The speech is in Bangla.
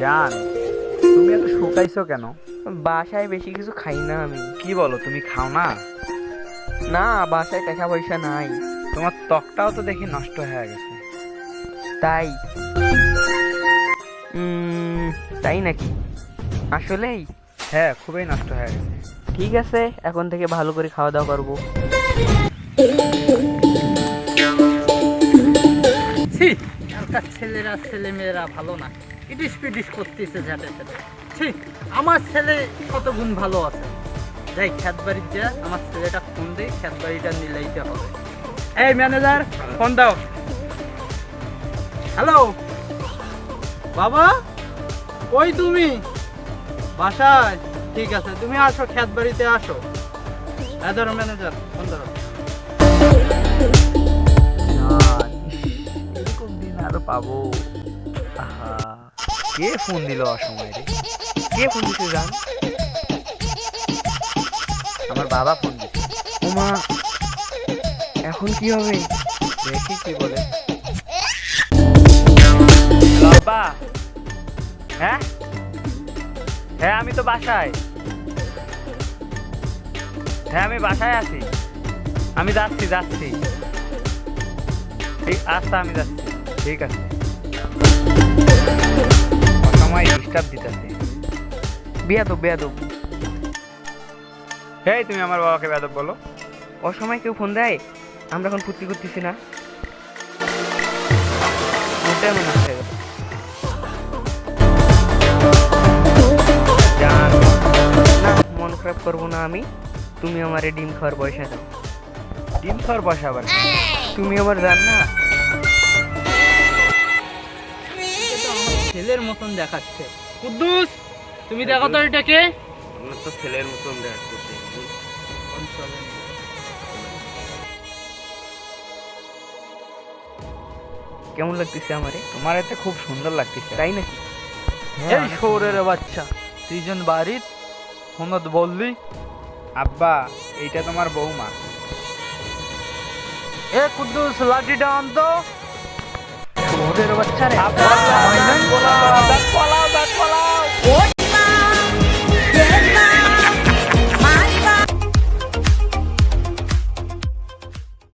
জান, তুমি এত শুকাইছো কেন? বাসায় বেশি কিছু খাই না আমি। কি বলো, তুমি খাও না? না, বাসায় টাকা পয়সা নাই। তোমার ত্বকটাও তো দেখি নষ্ট হয়ে গেছে। তাই? তাই নাকি? আসলেই? হ্যাঁ, খুবই নষ্ট হয়ে গেছে। ঠিক আছে, এখন থেকে ভালো করে খাওয়া দাওয়া করবো। ছি, এখনকার ছেলেরা ছেলেমেয়েরা ভালো না, ইটিস পিটিস করতেছে ঝাঁটে ঝাঁটে। ছি, আমার ছেলে কত গুণ ভালো আছে। যাই খেত বাড়ির যা, আমার ছেলেটা ফোন দেই, খেত বাড়িটা নিলাইতে হবে। এই ম্যানেজার, ফোন দাও। হ্যালো বাবা, ওই তুমি বাসায়? ঠিক আছে, তুমি আসো, খেত বাড়িতে আসো। হ্যাঁ ধরো ম্যানেজার, ফোন ধরো। জান, এরকম দিন আরো পাবো? আহা, কে ফোন দিল অসময় রে? কে ফোন দিতে যান? আমার বাবা ফোন দিচ্ছে। ওমা, এখন কি হবে? দেখি কি বলে। বাবা, হ্যাঁ হ্যাঁ, আমি তো বাসায়। হ্যাঁ, আমি বাসায় আছি। আমি যাচ্ছি যাচ্ছি। ঠিক, আচ্ছা আমি যাচ্ছি। ঠিক আছে। অসময় ডিস্টার্ব দিতেছে। বেয়াদব বেয়াদব। হেই, তুমি আমার বাবাকে বেয়াদব বলো? অসময় কেউ ফোন দেয়? আমরা এখন ফুর্তি করতেছি না। ওটাই মনে হচ্ছে গেল। জান, না, মন খারাপ করবো না আমি। তুমি আমার ডিম খাওয়ার পয়সা দাও। ডিম খাওয়ার পয়সা আবার? তুমি আমার জান না? এটা তো আমার ছেলের মতন দেখাচ্ছে। কুদ্দুস, তুমি দেখো তো এটা কে? আমার তো ছেলের মতন দেখাচ্ছে। কেমন লাগতেছে আমারে? তোমার এতে খুব সুন্দর লাগতেছে। তাই নাকি? এই শহরের বাচ্চা, তুই যেন বাড়ির ফোনত বললি। আব্বা, এইটা তোমার বৌমা। এ কুদ্দুস, লাঠিটা আনতো। শহরের বাচ্চা রে। আব্বা, হয় নাই? পলা,